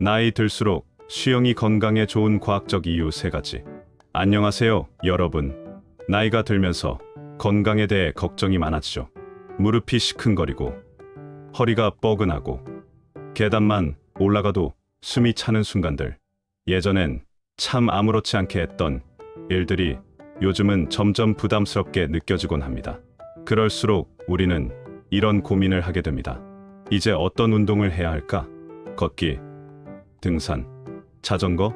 나이 들수록 수영이 건강에 좋은 과학적 이유 3가지. 안녕하세요, 여러분. 나이가 들면서 건강에 대해 걱정이 많아지죠. 무릎이 시큰거리고 허리가 뻐근하고 계단만 올라가도 숨이 차는 순간들. 예전엔 참 아무렇지 않게 했던 일들이 요즘은 점점 부담스럽게 느껴지곤 합니다. 그럴수록 우리는 이런 고민을 하게 됩니다. 이제 어떤 운동을 해야 할까? 걷기, 등산, 자전거?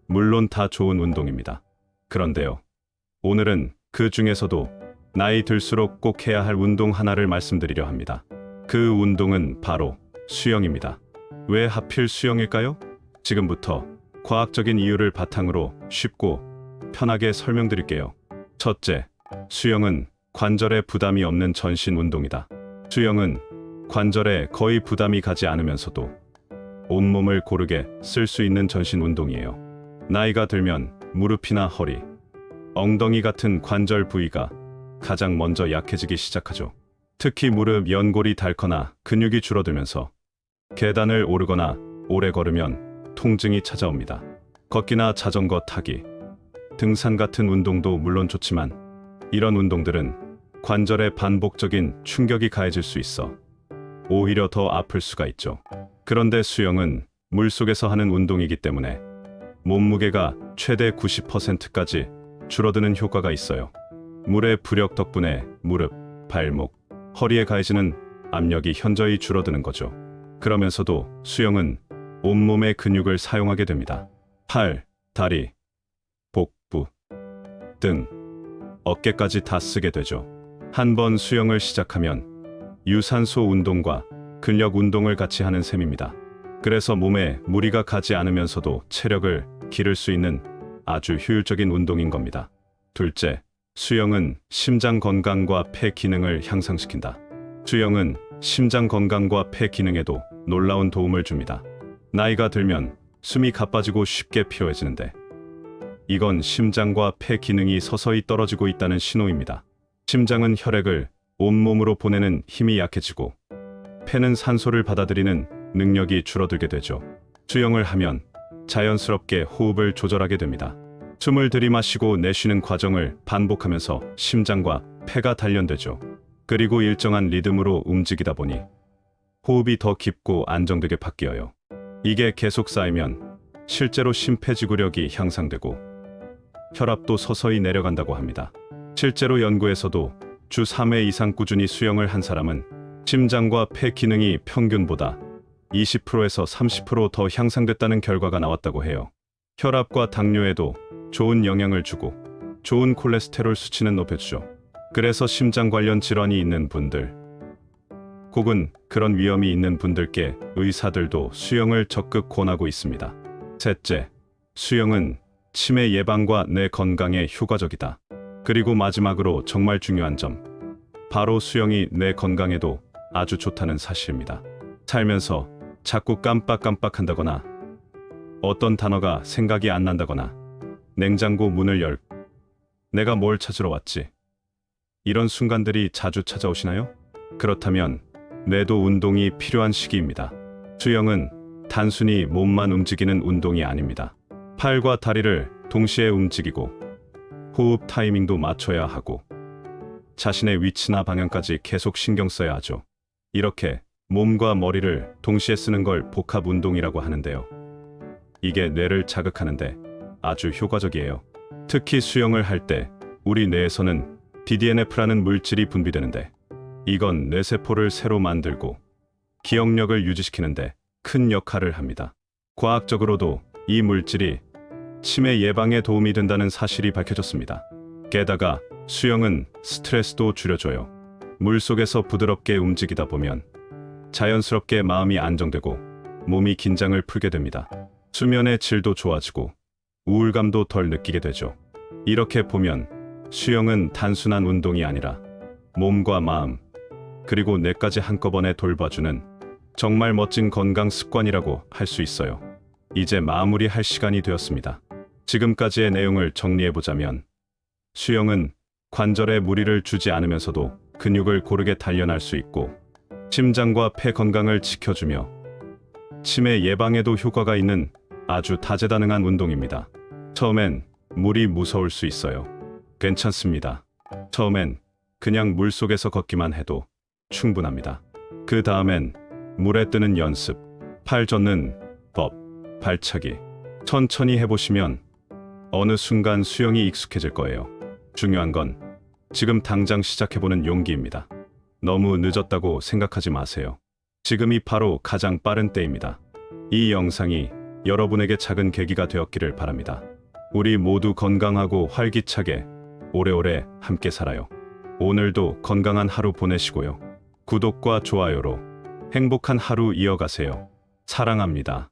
물론 다 좋은 운동입니다. 그런데요, 오늘은 그 중에서도 나이 들수록 꼭 해야 할 운동 하나를 말씀드리려 합니다. 그 운동은 바로 수영입니다. 왜 하필 수영일까요? 지금부터 과학적인 이유를 바탕으로 쉽고 편하게 설명드릴게요. 첫째, 수영은 관절에 부담이 없는 전신 운동이다. 수영은 관절에 거의 부담이 가지 않으면서도 온몸을 고르게 쓸 수 있는 전신 운동이에요. 나이가 들면 무릎이나 허리, 엉덩이 같은 관절 부위가 가장 먼저 약해지기 시작하죠. 특히 무릎 연골이 닳거나 근육이 줄어들면서 계단을 오르거나 오래 걸으면 통증이 찾아옵니다. 걷기나 자전거 타기, 등산 같은 운동도 물론 좋지만 이런 운동들은 관절에 반복적인 충격이 가해질 수 있어 오히려 더 아플 수가 있죠. 그런데 수영은 물속에서 하는 운동이기 때문에 몸무게가 최대 90%까지 줄어드는 효과가 있어요. 물의 부력 덕분에 무릎, 발목, 허리에 가해지는 압력이 현저히 줄어드는 거죠. 그러면서도 수영은 온몸의 근육을 사용하게 됩니다. 팔, 다리, 복부, 등, 어깨까지 다 쓰게 되죠. 한번 수영을 시작하면 유산소 운동과 근력 운동을 같이 하는 셈입니다. 그래서 몸에 무리가 가지 않으면서도 체력을 기를 수 있는 아주 효율적인 운동인 겁니다. 둘째, 수영은 심장 건강과 폐 기능을 향상시킨다. 수영은 심장 건강과 폐 기능에도 놀라운 도움을 줍니다. 나이가 들면 숨이 가빠지고 쉽게 피로해지는데 이건 심장과 폐 기능이 서서히 떨어지고 있다는 신호입니다. 심장은 혈액을 온몸으로 보내는 힘이 약해지고 폐는 산소를 받아들이는 능력이 줄어들게 되죠. 수영을 하면 자연스럽게 호흡을 조절하게 됩니다. 숨을 들이마시고 내쉬는 과정을 반복하면서 심장과 폐가 단련되죠. 그리고 일정한 리듬으로 움직이다 보니 호흡이 더 깊고 안정되게 바뀌어요. 이게 계속 쌓이면 실제로 심폐지구력이 향상되고 혈압도 서서히 내려간다고 합니다. 실제로 연구에서도 주 3회 이상 꾸준히 수영을 한 사람은 심장과 폐 기능이 평균보다 20%에서 30% 더 향상됐다는 결과가 나왔다고 해요. 혈압과 당뇨에도 좋은 영향을 주고 좋은 콜레스테롤 수치는 높여주죠. 그래서 심장 관련 질환이 있는 분들, 혹은 그런 위험이 있는 분들께 의사들도 수영을 적극 권하고 있습니다. 셋째, 수영은 치매 예방과 뇌 건강에 효과적이다. 그리고 마지막으로 정말 중요한 점, 바로 수영이 뇌 건강에도 아주 좋다는 사실입니다. 살면서 자꾸 깜빡깜빡한다거나 어떤 단어가 생각이 안 난다거나 냉장고 문을 내가 뭘 찾으러 왔지? 이런 순간들이 자주 찾아오시나요? 그렇다면 뇌도 운동이 필요한 시기입니다. 수영은 단순히 몸만 움직이는 운동이 아닙니다. 팔과 다리를 동시에 움직이고 호흡 타이밍도 맞춰야 하고 자신의 위치나 방향까지 계속 신경 써야 하죠. 이렇게 몸과 머리를 동시에 쓰는 걸 복합 운동이라고 하는데요. 이게 뇌를 자극하는데 아주 효과적이에요. 특히 수영을 할 때 우리 뇌에서는 BDNF라는 물질이 분비되는데 이건 뇌세포를 새로 만들고 기억력을 유지시키는데 큰 역할을 합니다. 과학적으로도 이 물질이 치매 예방에 도움이 된다는 사실이 밝혀졌습니다. 게다가 수영은 스트레스도 줄여줘요. 물속에서 부드럽게 움직이다 보면 자연스럽게 마음이 안정되고 몸이 긴장을 풀게 됩니다. 수면의 질도 좋아지고 우울감도 덜 느끼게 되죠. 이렇게 보면 수영은 단순한 운동이 아니라 몸과 마음, 그리고 뇌까지 한꺼번에 돌봐주는 정말 멋진 건강 습관이라고 할 수 있어요. 이제 마무리할 시간이 되었습니다. 지금까지의 내용을 정리해보자면 수영은 관절에 무리를 주지 않으면서도 근육을 고르게 단련할 수 있고 심장과 폐 건강을 지켜주며 치매 예방에도 효과가 있는 아주 다재다능한 운동입니다. 처음엔 물이 무서울 수 있어요. 괜찮습니다. 처음엔 그냥 물속에서 걷기만 해도 충분합니다. 그 다음엔 물에 뜨는 연습, 팔 젓는 법, 발차기 천천히 해보시면 어느 순간 수영이 익숙해질 거예요. 중요한 건 지금 당장 시작해보는 용기입니다. 너무 늦었다고 생각하지 마세요. 지금이 바로 가장 빠른 때입니다. 이 영상이 여러분에게 작은 계기가 되었기를 바랍니다. 우리 모두 건강하고 활기차게 오래오래 함께 살아요. 오늘도 건강한 하루 보내시고요. 구독과 좋아요로 행복한 하루 이어가세요. 사랑합니다.